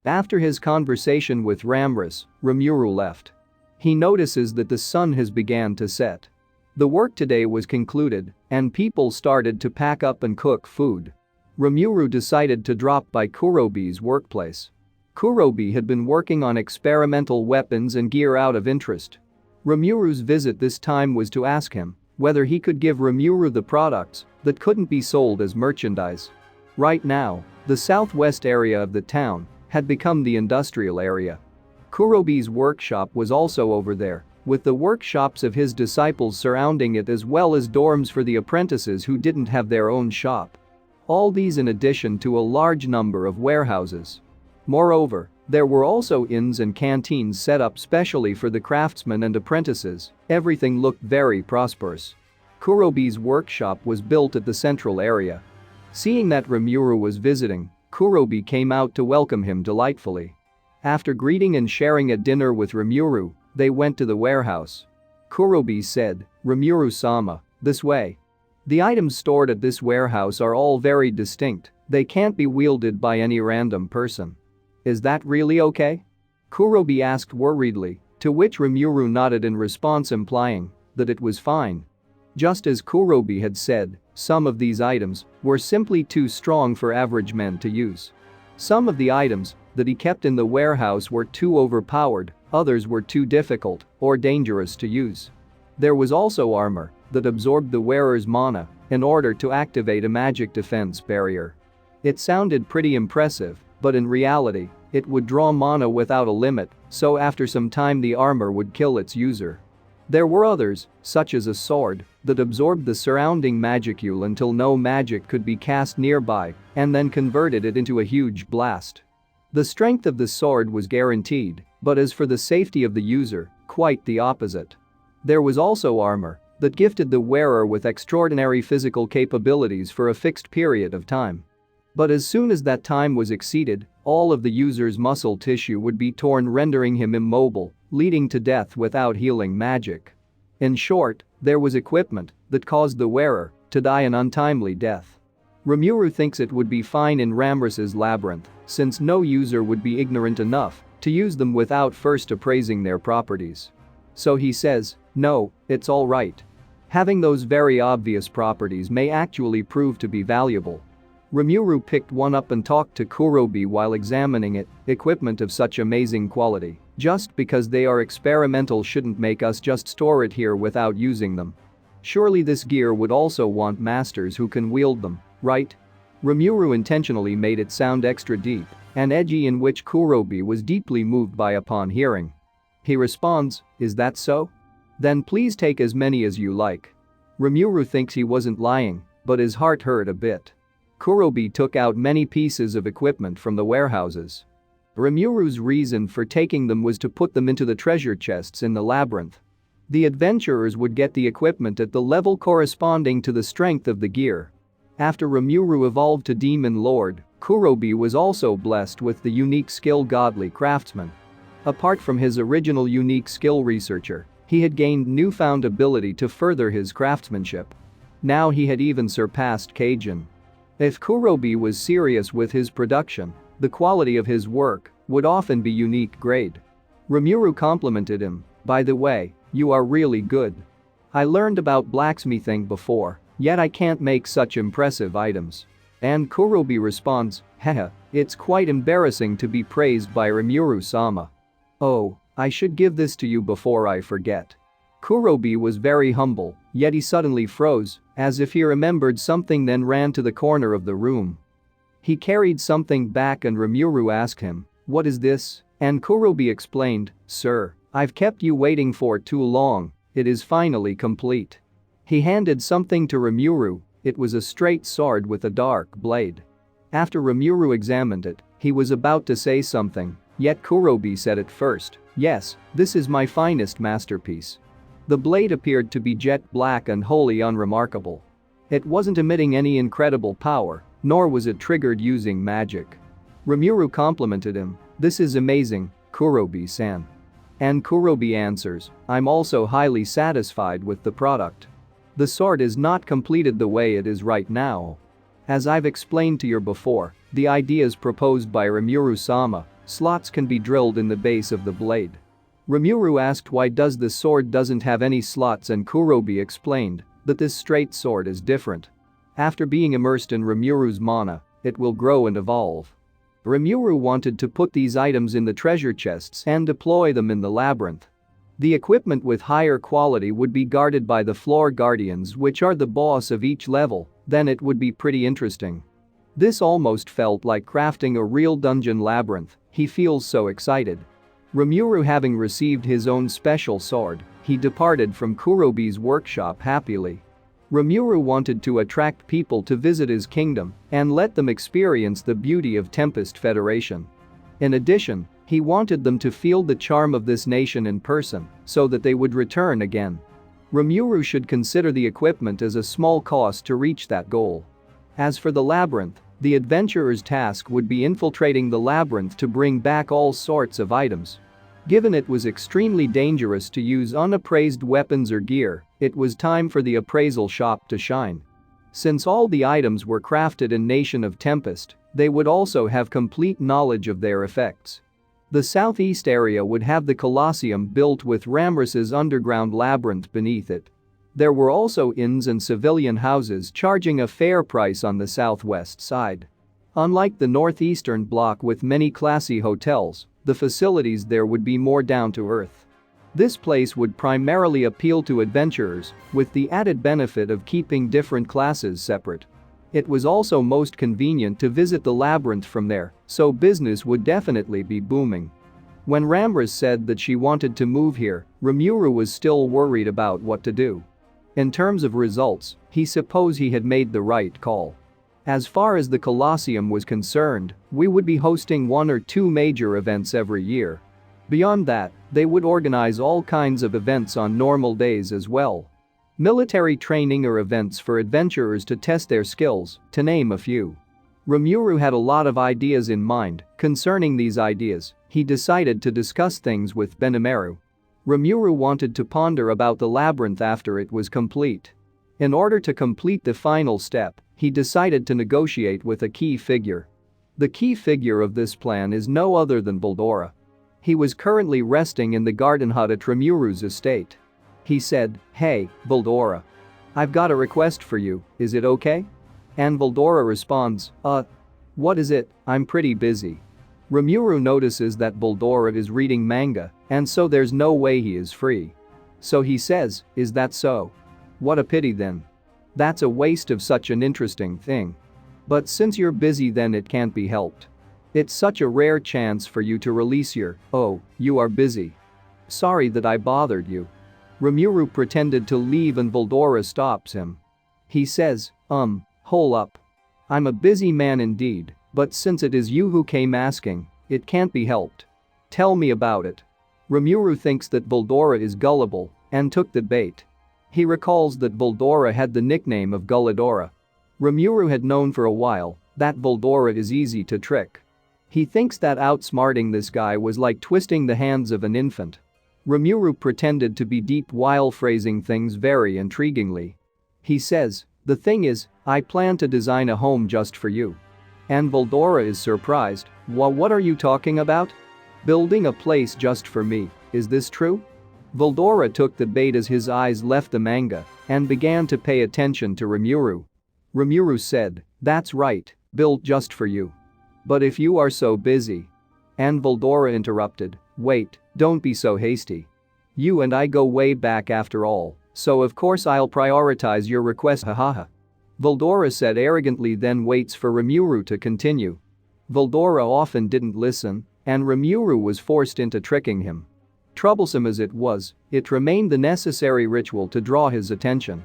After his conversation with Ramrus, Rimuru left. He notices that the sun has began to set. The work today was concluded, and people started to pack up and cook food. Rimuru decided to drop by Kurobee's workplace. Kurobe had been working on experimental weapons and gear out of interest. Rimuru's visit this time was to ask him whether he could give Rimuru the products that couldn't be sold as merchandise. Right now, the southwest area of the town had become the industrial area. Kurobee's workshop was also over there, with the workshops of his disciples surrounding it as well as dorms for the apprentices who didn't have their own shop. All these in addition to a large number of warehouses. Moreover, there were also inns and canteens set up specially for the craftsmen and apprentices. Everything looked very prosperous. Kurobee's workshop was built at the central area. Seeing that Rimuru was visiting, Kurobee came out to welcome him delightfully. After greeting and sharing a dinner with Rimuru, they went to the warehouse. Kurobee said, "Rimuru-sama, this way." The items stored at this warehouse are all very distinct, they can't be wielded by any random person. Is that really okay? Kurobee asked worriedly, to which Rimuru nodded in response implying that it was fine. Just as Kurobee had said, some of these items were simply too strong for average men to use. Some of the items that he kept in the warehouse were too overpowered, others were too difficult or dangerous to use. There was also armor that absorbed the wearer's mana in order to activate a magic defense barrier. It sounded pretty impressive, but in reality, it would draw mana without a limit, so after some time the armor would kill its user. There were others, such as a sword, that absorbed the surrounding magicule until no magic could be cast nearby and then converted it into a huge blast. The strength of the sword was guaranteed, but as for the safety of the user, quite the opposite. There was also armor that gifted the wearer with extraordinary physical capabilities for a fixed period of time. But as soon as that time was exceeded, all of the user's muscle tissue would be torn, rendering him immobile, leading to death without healing magic. In short, there was equipment that caused the wearer to die an untimely death. Rimuru thinks it would be fine in Ramrus's labyrinth, since no user would be ignorant enough to use them without first appraising their properties. So he says, no, it's all right. Having those very obvious properties may actually prove to be valuable. Rimuru picked one up and talked to Kurobee while examining it. Equipment of such amazing quality, just because they are experimental shouldn't make us just store it here without using them. Surely this gear would also want masters who can wield them, right? Rimuru intentionally made it sound extra deep and edgy, in which Kurobee was deeply moved by upon hearing. He responds, "Is that so? Then please take as many as you like." Rimuru thinks he wasn't lying, but his heart hurt a bit. Kurobee took out many pieces of equipment from the warehouses. Rimuru's reason for taking them was to put them into the treasure chests in the labyrinth. The adventurers would get the equipment at the level corresponding to the strength of the gear. After Rimuru evolved to Demon Lord, Kurobee was also blessed with the unique skill Godly Craftsman. Apart from his original unique skill Researcher, he had gained newfound ability to further his craftsmanship. Now he had even surpassed Kajin. If Kurobee was serious with his production, the quality of his work would often be unique grade. Rimuru complimented him, "By the way, you are really good. I learned about blacksmithing before, yet I can't make such impressive items." And Kurobee responds, "Haha, it's quite embarrassing to be praised by Rimuru-sama. Oh, I should give this to you before I forget." Kurobee was very humble, yet he suddenly froze, as if he remembered something, then ran to the corner of the room. He carried something back and Rimuru asked him, "What is this?" And Kurobee explained, "Sir, I've kept you waiting for too long, it is finally complete." He handed something to Rimuru. It was a straight sword with a dark blade. After Rimuru examined it, he was about to say something, yet Kurobee said it first, "Yes, this is my finest masterpiece." The blade appeared to be jet black and wholly unremarkable. It wasn't emitting any incredible power, nor was it triggered using magic. Rimuru complimented him, "This is amazing, Kurobee-san." And Kurobee answers, "I'm also highly satisfied with the product. The sword is not completed the way it is right now. As I've explained to you before, the ideas proposed by Rimuru-sama Slots can be drilled in the base of the blade. Rimuru asked why does this sword doesn't have any slots, and Kurobe explained that this straight sword is different. After being immersed in Rimuru's mana, it will grow and evolve. Rimuru wanted to put these items in the treasure chests and deploy them in the labyrinth. The equipment with higher quality would be guarded by the floor guardians, which are the boss of each level. Then it would be pretty interesting. This almost felt like crafting a real dungeon labyrinth. He feels so excited. Rimuru, having received his own special sword, he departed from Kurobe's workshop happily. Rimuru wanted to attract people to visit his kingdom and let them experience the beauty of Tempest Federation. In addition, he wanted them to feel the charm of this nation in person so that they would return again. Rimuru should consider the equipment as a small cost to reach that goal. As for the labyrinth, the adventurer's task would be infiltrating the labyrinth to bring back all sorts of items. Given it was extremely dangerous to use unappraised weapons or gear, it was time for the appraisal shop to shine. Since all the items were crafted in Nation of Tempest, they would also have complete knowledge of their effects. The southeast area would have the Colosseum built with Ramras's underground labyrinth beneath it. There were also inns and civilian houses charging a fair price on the southwest side. Unlike the northeastern block with many classy hotels, the facilities there would be more down to earth. This place would primarily appeal to adventurers, with the added benefit of keeping different classes separate. It was also most convenient to visit the labyrinth from there, so business would definitely be booming. When Ramras said that she wanted to move here, Rimuru was still worried about what to do. In terms of results, he supposed he had made the right call. As far as the Colosseum was concerned, we would be hosting 1 or 2 major events every year. Beyond that, they would organize all kinds of events on normal days as well. Military training or events for adventurers to test their skills, to name a few. Rimuru had a lot of ideas in mind. Concerning these ideas, he decided to discuss things with Benimaru. Rimuru wanted to ponder about the labyrinth after it was complete. In order to complete the final step, he decided to negotiate with a key figure. The key figure of this plan is no other than Veldora. He was currently resting in the garden hut at Rimuru's estate. He said, "Hey, Veldora. I've got a request for you, is it okay?" And Veldora responds, what is it? I'm pretty busy." Rimuru notices that Veldora is reading manga, and so there's no way he is free. So he says, "Is that so? What a pity then. That's a waste of such an interesting thing. But since you're busy, then it can't be helped. It's such a rare chance for you to release your, you are busy. Sorry that I bothered you." Rimuru pretended to leave and Veldora stops him. He says, hold up. I'm a busy man indeed, but since it is you who came asking, it can't be helped. Tell me about it." Rimuru thinks that Veldora is gullible and took the bait. He recalls that Veldora had the nickname of Gulladora. Rimuru had known for a while that Veldora is easy to trick. He thinks that outsmarting this guy was like twisting the hands of an infant. Rimuru pretended to be deep while phrasing things very intriguingly. He says, "The thing is, I plan to design a home just for you." And Veldora is surprised. What are you talking about? Building a place just for me, is this true?" Veldora took the bait as his eyes left the manga and began to pay attention to Rimuru. Rimuru said, "That's right, built just for you. But if you are so busy..." And Veldora interrupted, "Wait, don't be so hasty. You and I go way back after all, so of course I'll prioritize your request, hahaha." Veldora said arrogantly, then waits for Rimuru to continue. Veldora often didn't listen, and Rimuru was forced into tricking him. Troublesome as it was, it remained the necessary ritual to draw his attention.